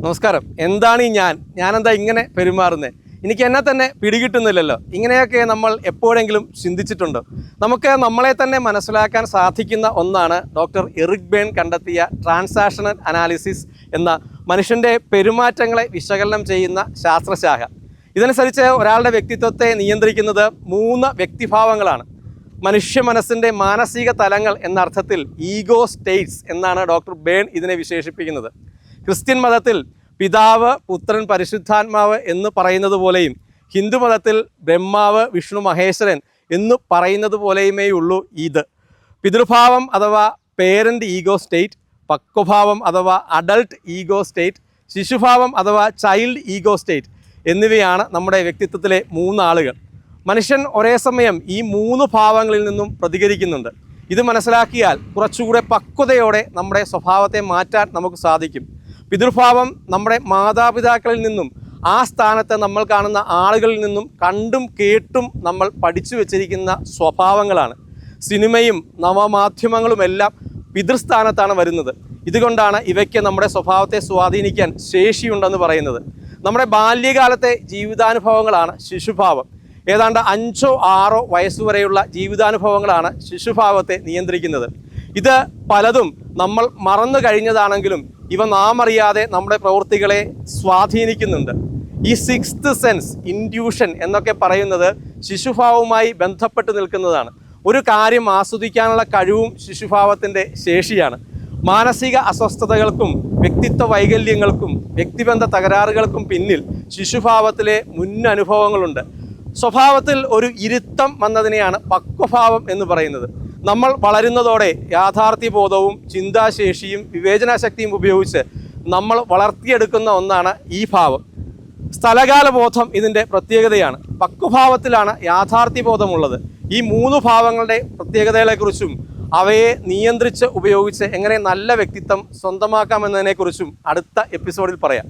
നമസ്കാരം. എന്താണ് ഈ ഞാനെന്താ ഇങ്ങനെ പെരുമാറുന്നത്? എനിക്ക് എന്നെ തന്നെ പിടികിട്ടുന്നില്ലല്ലോ. ഇങ്ങനെയൊക്കെ നമ്മൾ എപ്പോഴെങ്കിലും ചിന്തിച്ചിട്ടുണ്ടോ? നമുക്ക് നമ്മളെ തന്നെ മനസ്സിലാക്കാൻ സാധിക്കുന്ന ഒന്നാണ് ഡോക്ടർ എറിക് ബേൺ കണ്ടെത്തിയ ട്രാൻസാക്ഷണൽ അനാലിസിസ് എന്ന മനുഷ്യൻ്റെ പെരുമാറ്റങ്ങളെ വിശകലനം ചെയ്യുന്ന ശാസ്ത്രശാഖ. ഇതനുസരിച്ച് ഒരാളുടെ വ്യക്തിത്വത്തെ നിയന്ത്രിക്കുന്നത് 3 വ്യക്തിഭാവങ്ങളാണ്. മനുഷ്യ മനസ്സിൻ്റെ മാനസിക തലങ്ങൾ എന്ന അർത്ഥത്തിൽ ഈഗോ സ്റ്റേറ്റ്സ് എന്നാണ് ഡോക്ടർ ബേൺ ഇതിനെ വിശേഷിപ്പിക്കുന്നത്. ക്രിസ്ത്യൻ മതത്തിൽ പിതാവ്, പുത്രൻ, പരിശുദ്ധാത്മാവ് എന്ന് പറയുന്നത് പോലെയും ഹിന്ദു മതത്തിൽ ബ്രഹ്മാവ്, വിഷ്ണു, മഹേശ്വരൻ എന്ന് പറയുന്നത് പോലെയുമേയുള്ളൂ ഇത്. പിതൃഭാവം അഥവാ പേരൻ്റ് ഈഗോ സ്റ്റേറ്റ്, പക്വഭാവം അഥവാ അഡൾട്ട് ഈഗോ സ്റ്റേറ്റ്, ശിശുഭാവം അഥവാ ചൈൽഡ് ഈഗോ സ്റ്റേറ്റ് എന്നിവയാണ് നമ്മുടെ വ്യക്തിത്വത്തിലെ 3 ആളുകൾ. മനുഷ്യൻ ഒരേ സമയം ഈ 3 ഭാവങ്ങളിൽ നിന്നും പ്രതികരിക്കുന്നുണ്ട്. ഇത് മനസ്സിലാക്കിയാൽ കുറച്ചുകൂടെ പക്വതയോടെ നമ്മുടെ സ്വഭാവത്തെ മാറ്റാൻ നമുക്ക് സാധിക്കും. പിതൃഭാവം നമ്മുടെ മാതാപിതാക്കളിൽ നിന്നും ആ സ്ഥാനത്ത് നമ്മൾ കാണുന്ന ആളുകളിൽ നിന്നും കണ്ടും കേട്ടും നമ്മൾ പഠിച്ചു വച്ചിരിക്കുന്ന സ്വഭാവങ്ങളാണ്. സിനിമയും നവമാധ്യമങ്ങളുമെല്ലാം പിതൃസ്ഥാനത്താണ് വരുന്നത്. ഇതുകൊണ്ടാണ് ഇവയ്ക്ക് നമ്മുടെ സ്വഭാവത്തെ സ്വാധീനിക്കാൻ ശേഷിയുണ്ടെന്ന് പറയുന്നത്. നമ്മുടെ ബാല്യകാലത്തെ ജീവിതാനുഭവങ്ങളാണ് ശിശുഭാവം. ഏതാണ്ട് 5ഓ 6ഓ വയസ്സുവരെയുള്ള ജീവിതാനുഭവങ്ങളാണ് ശിശുഭാവത്തെ നിയന്ത്രിക്കുന്നത്. ഇത് പലതും നമ്മൾ മറന്നു കഴിഞ്ഞതാണെങ്കിലും ഇവ നാം അറിയാതെ നമ്മുടെ പ്രവൃത്തികളെ സ്വാധീനിക്കുന്നുണ്ട്. ഈ 6th സെൻസ്, ഇൻഡ്യൂഷൻ എന്നൊക്കെ പറയുന്നത് ശിശുഭാവവുമായി ബന്ധപ്പെട്ട് നിൽക്കുന്നതാണ്. ഒരു കാര്യം ആസ്വദിക്കാനുള്ള കഴിവും ശിശുഭാവത്തിൻ്റെ ശേഷിയാണ്. മാനസിക അസ്വസ്ഥതകൾക്കും വ്യക്തിത്വ വൈകല്യങ്ങൾക്കും വ്യക്തിബന്ധ തകരാറുകൾക്കും പിന്നിൽ ശിശുഭാവത്തിലെ മുന്നനുഭവങ്ങളുണ്ട്. സ്വഭാവത്തിൽ ഒരു ഇരുത്തം വന്നതിനെയാണ് പക്വഭാവം എന്ന് പറയുന്നത്. നമ്മൾ വളരുന്നതോടെ യാഥാർത്ഥ്യബോധവും ചിന്താശേഷിയും വിവേചനാശക്തിയും ഉപയോഗിച്ച് നമ്മൾ വളർത്തിയെടുക്കുന്ന ഒന്നാണ് ഈ ഭാവം. സ്ഥലകാലബോധം ഇതിൻ്റെ പ്രത്യേകതയാണ്. പക്വഭാവത്തിലാണ് യാഥാർത്ഥ്യബോധമുള്ളത്. ഈ 3 ഭാവങ്ങളുടെ പ്രത്യേകതകളെക്കുറിച്ചും അവയെ നിയന്ത്രിച്ച് ഉപയോഗിച്ച് എങ്ങനെ നല്ല വ്യക്തിത്വം സ്വന്തമാക്കാമെന്നതിനെക്കുറിച്ചും അടുത്ത എപ്പിസോഡിൽ പറയാം.